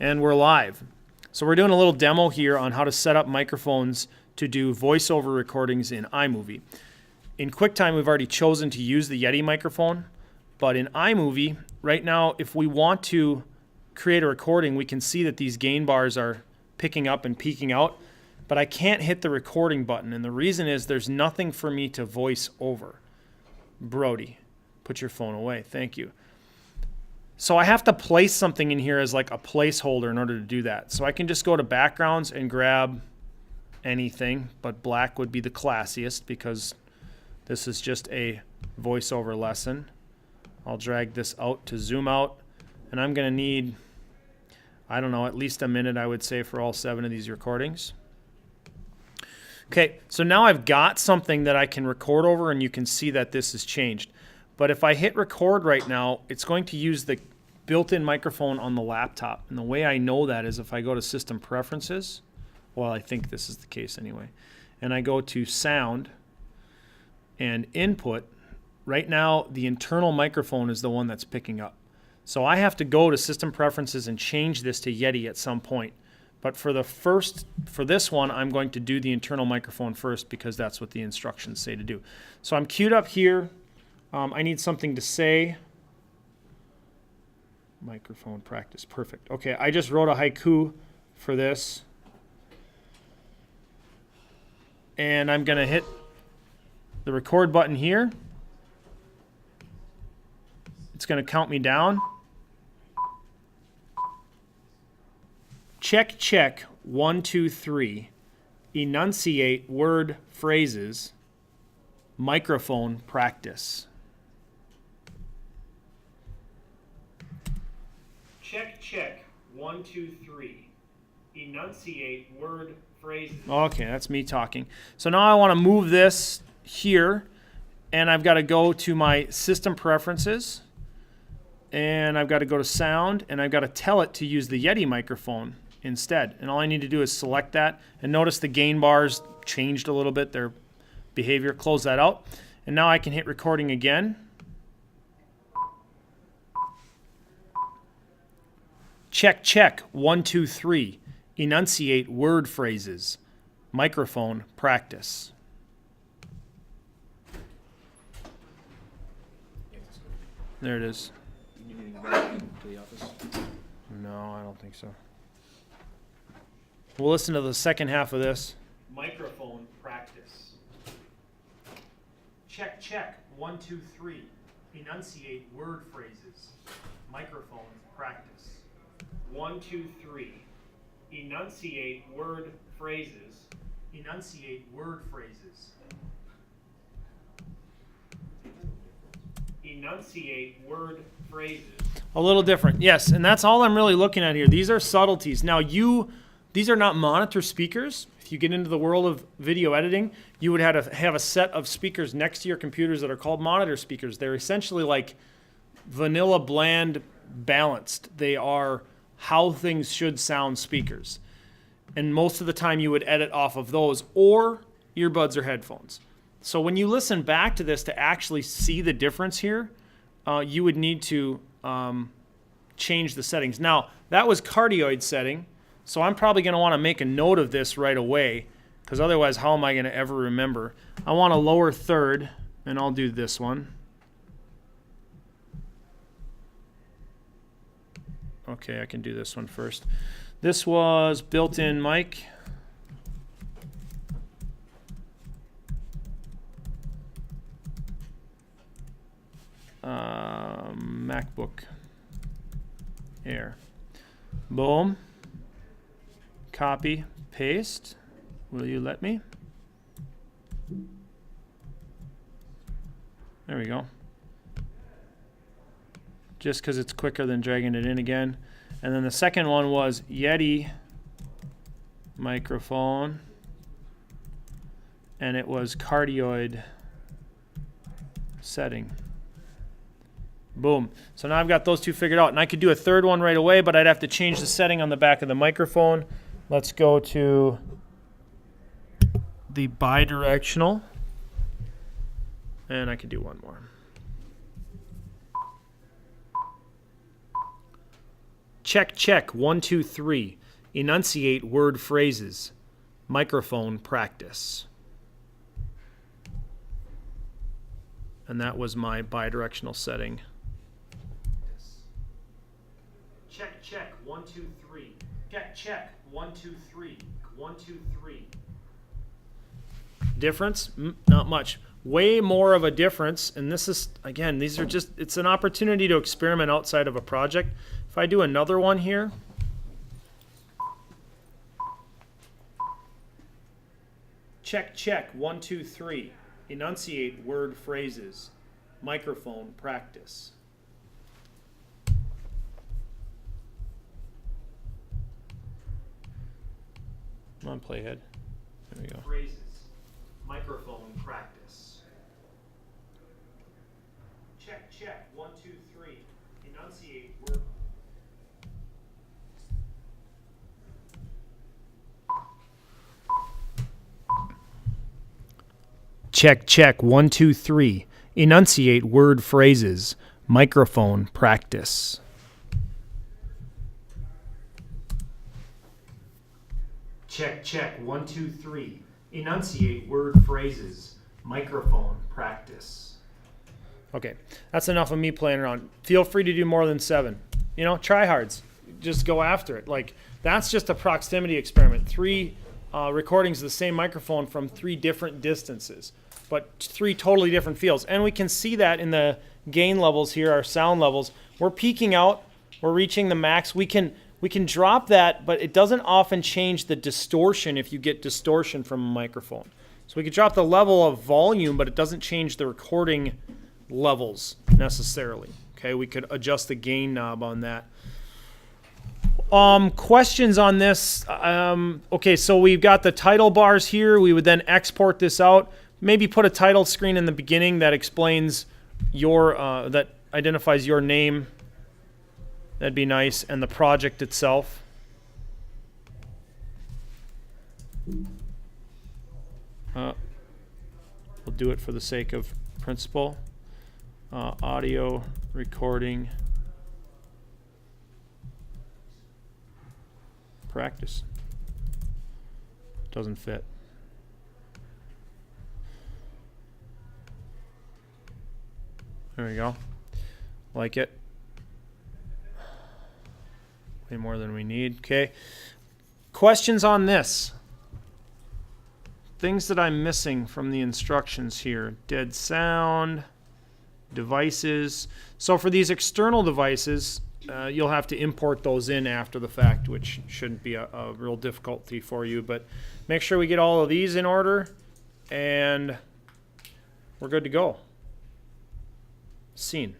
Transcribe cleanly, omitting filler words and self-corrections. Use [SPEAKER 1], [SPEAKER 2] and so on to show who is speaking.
[SPEAKER 1] And we're live. So we're doing a little demo here on how to set up microphones to do voiceover recordings in iMovie. In QuickTime, we've already chosen to use the Yeti microphone, but in iMovie, right now, if we want to create a recording, we can see that these gain bars are picking up and peaking out, but I can't hit the recording button, and the reason is there's nothing for me to voice over. Brody, put your phone away. Thank you. So I have to place something in here as like a placeholder in order to do that. So I can just go to backgrounds and grab anything, but black would be the classiest because this is just a voiceover lesson. I'll drag this out to zoom out, and I'm going to need, I don't know, at least a minute, I would say, for all 7 of these recordings. Okay, so now I've got something that I can record over, and you can see that this has changed. But if I hit record right now, it's going to use the built-in microphone on the laptop. And the way I know that is if I go to System Preferences, well, I think this is the case anyway, and I go to Sound and Input, right now the internal microphone is the one that's picking up. So I have to go to System Preferences and change this to Yeti at some point. But for this one, I'm going to do the internal microphone first because that's what the instructions say to do. So I'm queued up here. I need something to say. Microphone practice, perfect. Okay, I just wrote a haiku for this. And I'm gonna hit the record button here. It's gonna count me down. Check, check, 1, 2, 3. Enunciate word phrases. Microphone practice. Check, check, 1, 2, 3. Enunciate word phrases. Okay, that's me talking. So now I want to move this here, and I've got to go to my System Preferences, and I've got to go to Sound, and I've got to tell it to use the Yeti microphone instead. And all I need to do is select that, and notice the gain bars changed a little bit, their behavior. Close that out, and now I can hit recording again. Check, check, 1, 2, 3. Enunciate word phrases. Microphone practice. There it is.
[SPEAKER 2] You need to go back to the office?
[SPEAKER 1] No, I don't think so. We'll listen to the second half of this. Microphone practice. Check, check, 1, 2, 3. Enunciate word phrases. Microphone practice. 1, 2, 3. Enunciate word phrases. Enunciate word phrases. Enunciate word phrases. A little different, yes, and that's all I'm really looking at here. These are subtleties. Now these are not monitor speakers. If you get into the world of video editing, you would have to have a set of speakers next to your computers that are called monitor speakers. They're essentially like vanilla bland balanced. They are how things should sound speakers. And most of the time you would edit off of those or earbuds or headphones. So when you listen back to this to actually see the difference here, you would need to change the settings. Now, that was cardioid setting, so I'm probably going to want to make a note of this right away, because otherwise how am I going to ever remember? I want a lower third, and I'll do this one. Okay, I can do this one first. This was built-in mic. MacBook Air. Boom. Copy, paste. Will you let me? There we go. Just because it's quicker than dragging it in again. And then the second one was Yeti microphone, and it was cardioid setting. Boom. So now I've got those two figured out, and I could do a third one right away, but I'd have to change the setting on the back of the microphone. Let's go to the bidirectional, and I could do one more. Check, check, 1, 2, 3. Enunciate word phrases. Microphone practice. And that was my bidirectional setting. Check, check, 1, 2, 3. Check, check, 1, 2, 3. 1, 2, 3. Difference? Not much. Way more of a difference, and this is, again, these are just, it's an opportunity to experiment outside of a project. If I do another one here, check, check, 1, 2, 3. Enunciate word phrases. Microphone practice. Come on, playhead. There we go. Phrases. Microphone practice. Check, check, 1, 2, 3. Enunciate word. Check, check, 1, 2, 3. Enunciate word phrases. Microphone practice. Check, check, 1, 2, 3. Enunciate word phrases. Microphone practice. Okay, that's enough of me playing around. Feel free to do more than 7. You know, try hards. Just go after it. Like, that's just a proximity experiment. 3 recordings of the same microphone from 3 different distances, but 3 totally different fields. And we can see that in the gain levels here, our sound levels. We're peaking out. We're reaching the max. We can drop that, but it doesn't often change the distortion if you get distortion from a microphone. So we could drop the level of volume, but it doesn't change the recording levels necessarily. Okay, we could adjust the gain knob on that. Questions on this? Okay, so we've got the title bars here. We would then export this out. Maybe put a title screen in the beginning that explains your, that identifies your name. That'd be nice. And the project itself. We'll do it for the sake of principle. Audio recording practice. Doesn't fit. There we go. Like it. Way more than we need. Okay. Questions on this? Things that I'm missing from the instructions here. Dead sound, devices. So for these external devices, you'll have to import those in after the fact, which shouldn't be a real difficulty for you. But make sure we get all of these in order, and we're good to go. Scene.